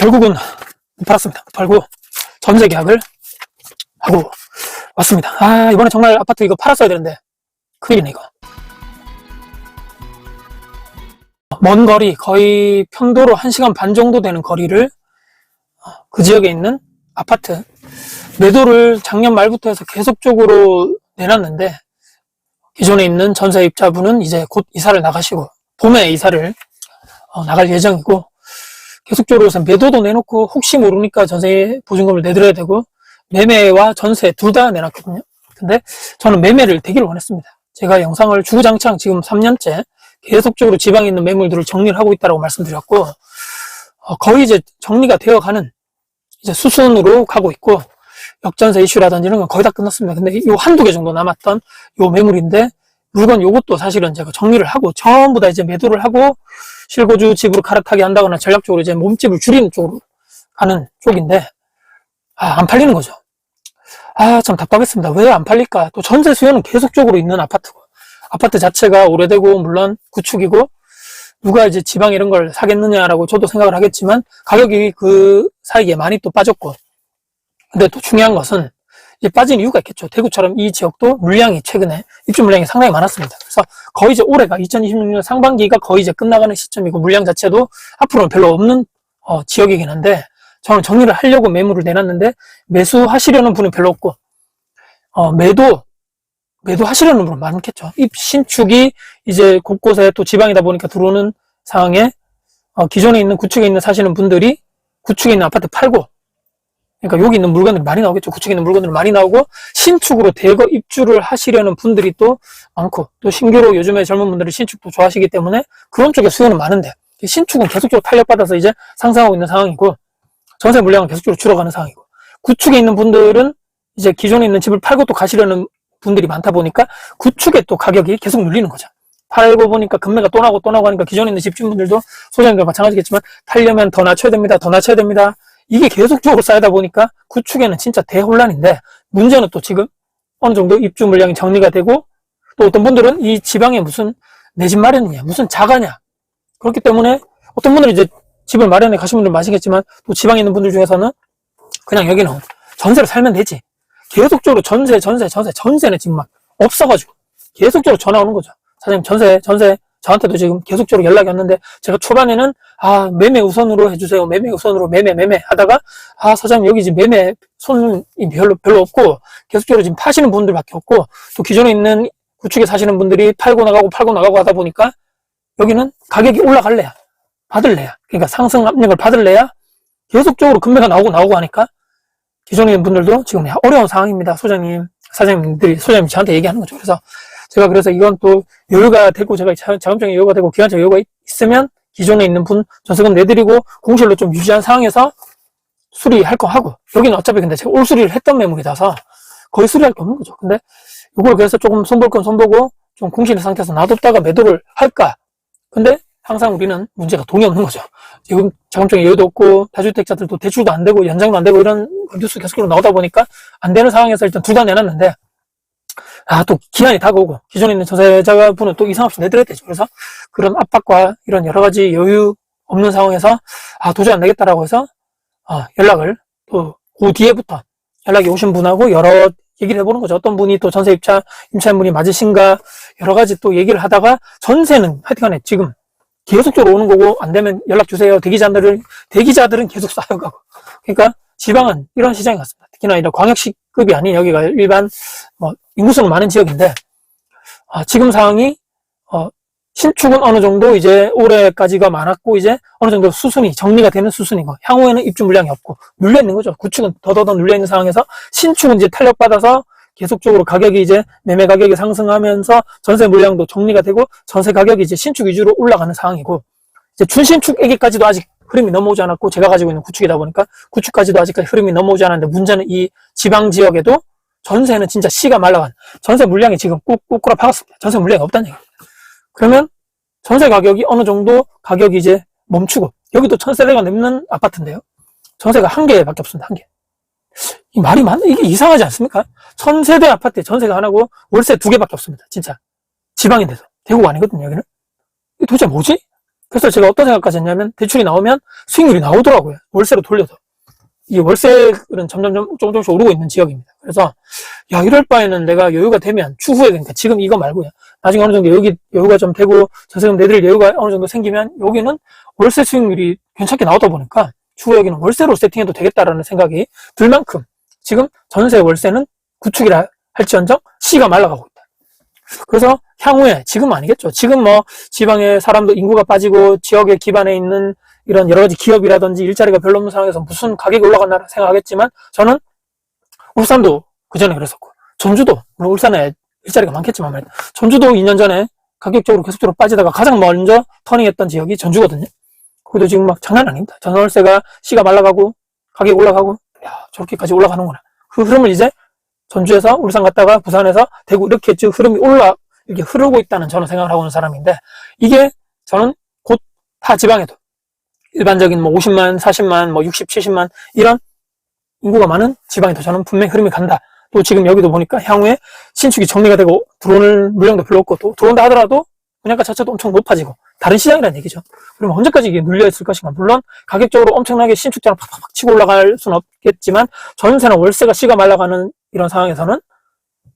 결국은 못 팔았습니다. 못 팔고 전세 계약을 하고 왔습니다. 이번에 정말 아파트 이거 팔았어야 되는데 큰일이네 이거. 먼 거리, 거의 편도로 1시간 반 정도 되는 거리를 그 지역에 있는 아파트 매도를 작년 말부터 해서 계속적으로 내놨는데, 기존에 있는 전세입자분은 이제 곧 이사를 나가시고 봄에 이사를 나갈 예정이고, 계속적으로 매도도 내놓고 혹시 모르니까 전세 보증금을 내드려야 되고, 매매와 전세 둘 다 내놨거든요. 근데 저는 매매를 되기를 원했습니다. 제가 영상을 주구장창 지금 3년째 계속적으로 지방에 있는 매물들을 정리를 하고 있다고 말씀드렸고, 거의 이제 정리가 되어가는 이제 수순으로 가고 있고, 역전세 이슈라든지 이런 건 거의 다 끝났습니다. 근데 요 한두 개 정도 남았던 요 매물인데, 물건 요것도 사실은 제가 정리를 하고 전부 다 이제 매도를 하고 실거주 집으로 갈아타게 한다거나 전략적으로 이제 몸집을 줄이는 쪽으로 가는 쪽인데, 안 팔리는 거죠. 참 답답했습니다. 왜 안 팔릴까? 또 전세 수요는 계속적으로 있는 아파트고, 아파트 자체가 오래되고 물론 구축이고, 누가 이제 지방 이런 걸 사겠느냐라고 저도 생각을 하겠지만 가격이 그 사이에 많이 또 빠졌고, 근데 또 중요한 것은 이제 빠진 이유가 있겠죠. 대구처럼 이 지역도 물량이 최근에 입주 물량이 상당히 많았습니다. 그래서 거의 이제 올해가 2026년 상반기가 거의 이제 끝나가는 시점이고, 물량 자체도 앞으로는 별로 없는 지역이긴 한데, 저는 정리를 하려고 매물을 내놨는데 매수하시려는 분은 별로 없고, 매도하시려는 분은 많겠죠. 이 신축이 이제 곳곳에 또 지방이다 보니까 들어오는 상황에 기존에 있는 구축에 있는 사시는 분들이 구축에 있는 아파트 팔고, 그러니까 여기 있는 물건들이 많이 나오겠죠. 구축에 있는 물건들이 많이 나오고, 신축으로 대거 입주를 하시려는 분들이 또 많고, 또 신규로 요즘에 젊은 분들이 신축도 좋아하시기 때문에 그런 쪽에 수요는 많은데, 신축은 계속적으로 탄력받아서 이제 상승하고 있는 상황이고, 전세 물량은 계속적으로 줄어가는 상황이고, 구축에 있는 분들은 이제 기존에 있는 집을 팔고 또 가시려는 분들이 많다 보니까 구축에 또 가격이 계속 눌리는 거죠. 팔고 보니까 금매가 또 나고 하니까 기존에 있는 집주인분들도 소장님과 마찬가지겠지만 팔려면 더 낮춰야 됩니다. 더 낮춰야 됩니다. 이게 계속적으로 쌓이다 보니까 구축에는 진짜 대혼란인데, 문제는 또 지금 어느 정도 입주 물량이 정리가 되고, 또 어떤 분들은 이 지방에 무슨 내 집 마련이냐, 무슨 자가냐, 그렇기 때문에 어떤 분들은 이제 집을 마련해 가신 분들 많으시겠지만, 또 지방에 있는 분들 중에서는 그냥 여기는 전세로 살면 되지, 계속적으로 전세는 지금 막 없어가지고 계속적으로 전화 오는 거죠. 사장님 전세 저한테도 지금 계속적으로 연락이 왔는데, 제가 초반에는 매매 우선으로 해주세요, 매매 우선으로 매매 하다가, 사장님 여기 지금 매매 손이 별로 없고 계속적으로 지금 파시는 분들밖에 없고, 또 기존에 있는 구축에 사시는 분들이 팔고 나가고 하다 보니까 여기는 가격이 올라갈래야 받을래야, 그러니까 상승 압력을 받을래야 계속적으로 금매가 나오고 하니까 기존에 있는 분들도 지금 어려운 상황입니다. 사장님이 저한테 얘기하는 거죠. 그래서 이건 또 여유가 되고, 제가 자금적인 여유가 되고 기간적 여유가 있으면 기존에 있는 분 전세금 내드리고 공실로 좀 유지한 상황에서 수리할 거 하고, 여기는 어차피 근데 제가 올 수리를 했던 매물이라서 거의 수리할 게 없는 거죠. 근데 이걸 그래서 조금 손볼 건 손보고 좀 공실의 상태에서 놔뒀다가 매도를 할까? 근데 항상 우리는 문제가 돈이 없는 거죠. 지금 자금적인 여유도 없고 다주택자들도 대출도 안 되고 연장도 안 되고 이런 뉴스 계속적으로 나오다 보니까 안 되는 상황에서 일단 둘 다 내놨는데, 또 기한이 다가오고 기존에 있는 전세자분은 또 이상 없이 내드려야 되죠. 그래서 그런 압박과 이런 여러 가지 여유 없는 상황에서 도저히 안 되겠다라고 해서 연락을, 또 그 뒤에부터 연락이 오신 분하고 여러 얘기를 해보는 거죠. 어떤 분이 또 전세 임차인 분이 맞으신가, 여러 가지 또 얘기를 하다가, 전세는 하여튼간에 지금 계속적으로 오는 거고, 안 되면 연락 주세요. 대기자들은 계속 쌓여가고. 그러니까 지방은 이런 시장이 같습니다. 특히나 이런 광역시급이 아닌 여기가 일반 인구수는 많은 지역인데, 지금 상황이 신축은 어느 정도 이제 올해까지가 많았고, 이제 어느 정도 수순이 정리가 되는 수순이고, 향후에는 입주 물량이 없고 눌려 있는 거죠. 구축은 더더더 눌려 있는 상황에서 신축은 이제 탄력받아서 계속적으로 가격이 이제 매매 가격이 상승하면서 전세 물량도 정리가 되고, 전세 가격이 이제 신축 위주로 올라가는 상황이고, 이제 준신축에게까지도 아직 흐름이 넘어오지 않았고, 제가 가지고 있는 구축이다 보니까 구축까지도 아직까지 흐름이 넘어오지 않았는데, 문제는 이 지방 지역에도 전세는 진짜 씨가 말라간 전세 물량이 지금 꾹꾹꾸라 박았습니다. 전세 물량이 없다는 얘기입니다. 그러면 전세 가격이 어느 정도 가격이 이제 멈추고, 여기도 1,000세대가 넘는 아파트인데요, 전세가 1개밖에 없습니다. 1개. 이 말이 맞나? 이게 이상하지 않습니까? 1,000세대 아파트에 전세가 하나고 월세 2개밖에 없습니다. 진짜 지방인데도. 대구가 아니거든요, 여기는. 이게 도대체 뭐지? 그래서 제가 어떤 생각까지 했냐면 대출이 나오면 수익률이 나오더라고요. 월세로 돌려서. 이 월세는 점점 조금씩 오르고 있는 지역입니다. 그래서 야, 이럴 바에는 내가 여유가 되면 추후에, 그러니까 지금 이거 말고요. 나중에 어느 정도 여유가 좀 되고 전세금 내드릴 여유가 어느 정도 생기면 여기는 월세 수익률이 괜찮게 나오다 보니까 추후에 여기는 월세로 세팅해도 되겠다라는 생각이 들 만큼 지금 전세 월세는 구축이라 할지언정 시가 말라가고 있다. 그래서 향후에, 지금은 아니겠죠. 지금 뭐 지방에 사람도 인구가 빠지고 지역에 기반에 있는 이런 여러 가지 기업이라든지 일자리가 별로 없는 상황에서 무슨 가격이 올라갔나 생각하겠지만 저는 울산도 그 전에 그랬었고 전주도, 물론 울산에 일자리가 많겠지만 말이야. 전주도 2년 전에 가격적으로 계속적으로 빠지다가 가장 먼저 터닝했던 지역이 전주거든요. 거기도 지금 막 장난 아닙니다. 전월세가 시가 말라가고 가격이 올라가고, 야, 저렇게까지 올라가는구나. 그 흐름을 이제 전주에서 울산 갔다가 부산에서 대구 이렇게 쭉 흐름이 이렇게 흐르고 있다는 저는 생각을 하고 있는 사람인데, 이게 저는 곧 타 지방에도 일반적인 뭐 50만, 40만, 뭐 60, 70만 이런 인구가 많은 지방에도 저는 분명히 흐름이 간다. 또 지금 여기도 보니까 향후에 신축이 정리가 되고 들어오는 물량도 별로 없고 또 들어온다 하더라도 분양가 자체도 엄청 높아지고 다른 시장이라는 얘기죠. 그러면 언제까지 이게 눌려있을 것인가. 물론 가격적으로 엄청나게 신축자랑 팍팍 치고 올라갈 수는 없겠지만 전세나 월세가 시가 말라가는 이런 상황에서는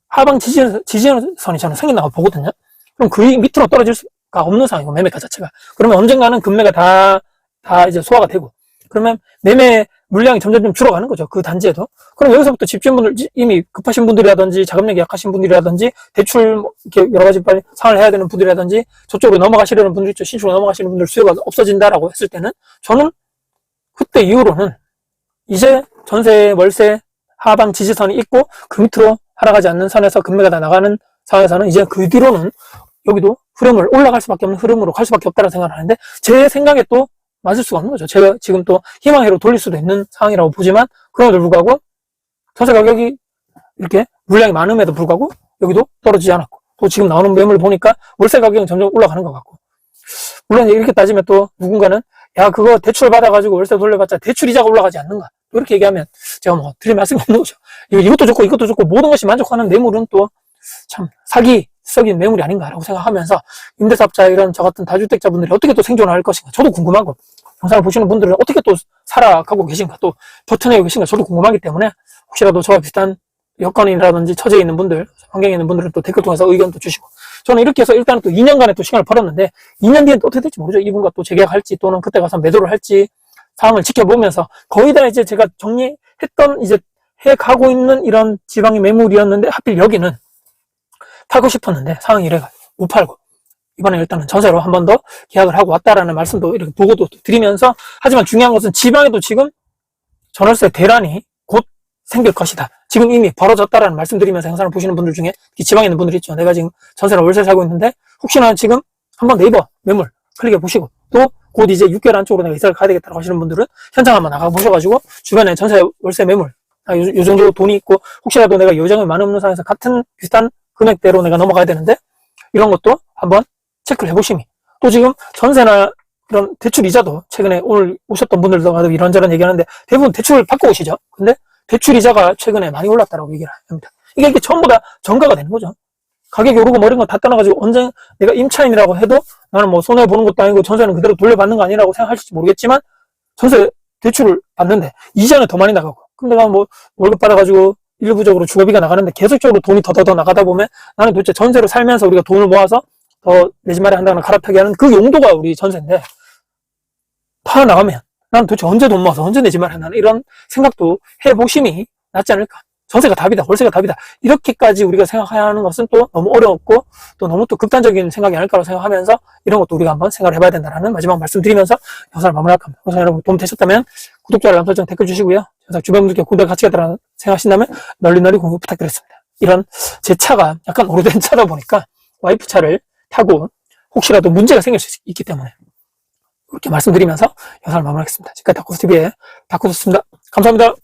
하방 지지선이 저는 생긴다고 보거든요. 그럼 그 밑으로 떨어질 수가 없는 상황이고, 매매가 자체가. 그러면 언젠가는 금매가 다 이제 소화가 되고, 그러면 매매 물량이 점점 줄어가는 거죠. 그 단지에도. 그럼 여기서부터 집주인분들, 이미 급하신 분들이라든지 자금력이 약하신 분들이라든지 대출 이렇게 여러 가지 빨리 상환을 해야 되는 분들이라든지 저쪽으로 넘어가시려는 분들 있죠. 신축으로 넘어가시는 분들 수요가 없어진다라고 했을 때는 저는 그때 이후로는 이제 전세, 월세, 하방 지지선이 있고 그 밑으로 하락하지 않는 선에서 금매가 다 나가는 상황에서는 이제 그 뒤로는 여기도 흐름을 올라갈 수밖에 없는 흐름으로 갈 수밖에 없다는 생각을 하는데, 제 생각에 또 맞을 수가 없는 거죠. 제가 지금 또 희망회로 돌릴 수도 있는 상황이라고 보지만, 그럼에도 불구하고 전세 가격이 이렇게 물량이 많음에도 불구하고 여기도 떨어지지 않았고, 또 지금 나오는 매물 보니까 월세 가격은 점점 올라가는 것 같고, 물론 이렇게 따지면 또 누군가는 야, 그거 대출 받아가지고 월세 돌려봤자 대출 이자가 올라가지 않는가, 이렇게 얘기하면 제가 뭐 드릴 말씀이 없는 거죠. 이것도 좋고 모든 것이 만족하는 매물은 또 참 썩인 매물이 아닌가라고 생각하면서, 임대사업자 이런 저 같은 다주택자분들이 어떻게 또 생존할 것인가 저도 궁금하고, 영상을 보시는 분들은 어떻게 또 살아가고 계신가, 또 버텨내고 계신가 저도 궁금하기 때문에, 혹시라도 저와 비슷한 여건이라든지 처지에 있는 분들, 환경에 있는 분들은 또 댓글 통해서 의견도 주시고, 저는 이렇게 해서 일단은 또 2년간의 또 시간을 벌었는데 2년 뒤엔 또 어떻게 될지 모르죠. 이분과 또 재계약할지 또는 그때 가서 매도를 할지 상황을 지켜보면서, 거의 다 이제 제가 정리했던 이제 해가고 있는 이런 지방의 매물이었는데 하필 여기는 팔고 싶었는데 상황이 이래가지고 못 팔고, 이번에 일단은 전세로 한 번 더 계약을 하고 왔다라는 말씀도 이렇게 보고도 드리면서, 하지만 중요한 것은 지방에도 지금 전월세 대란이 곧 생길 것이다. 지금 이미 벌어졌다라는 말씀드리면서 영상을 보시는 분들 중에 지방에 있는 분들이 있죠. 내가 지금 전세로 월세 살고 있는데 혹시나 지금 한번 네이버 매물 클릭해 보시고, 또 곧 이제 6개월 안쪽으로 내가 이사를 가야 되겠다고 하시는 분들은 현장 한번 나가 보셔가지고 주변에 전세 월세 매물 요 정도 돈이 있고, 혹시라도 내가 요정이 많은 상황에서 같은 비슷한 금액대로 내가 넘어가야 되는데 이런 것도 한번 체크를 해보시니, 또 지금 전세나 이런 대출 이자도 최근에 오늘 오셨던 분들도 이런저런 얘기하는데 대부분 대출을 받고 오시죠. 근데 대출 이자가 최근에 많이 올랐다라고 얘기를 합니다. 이게 전부 다 전가가 되는 거죠. 가격이 오르고 뭐 이런 거 다 떠나가지고 언제 내가 임차인이라고 해도 나는 뭐 손해보는 것도 아니고 전세는 그대로 돌려받는 거 아니라고 생각하실지 모르겠지만, 전세 대출을 받는데 이자는 더 많이 나가고, 그럼 내가 뭐 월급 받아가지고 일부적으로 주거비가 나가는데 계속적으로 돈이 더 나가다 보면 나는 도대체 전세로 살면서 우리가 돈을 모아서 더 내집 마련 한다거나 갈아타기 하는 그 용도가 우리 전세인데, 다 나가면 나는 도대체 언제 돈 모아서 언제 내집 마련 하는, 이런 생각도 해보심이 낫지 않을까. 전세가 답이다, 월세가 답이다, 이렇게까지 우리가 생각해야 하는 것은 또 너무 어렵고 또 너무 또 극단적인 생각이 아닐까라고 생각하면서 이런 것도 우리가 한번 생각을 해봐야 된다는 마지막 말씀 드리면서 영상을 마무리할 겁니다. 영상 여러분 도움 되셨다면 구독자, 알람 설정, 댓글 주시고요. 영상 주변 분들께 구독 같이 가더라 생각하신다면 널리 공유 부탁드리겠습니다. 이런 제 차가 약간 오래된 차다 보니까 와이프 차를 타고 혹시라도 문제가 생길 수 있기 때문에 그렇게 말씀드리면서 영상을 마무리하겠습니다. 지금까지 다쿠스TV의 다쿠스였습니다. 감사합니다.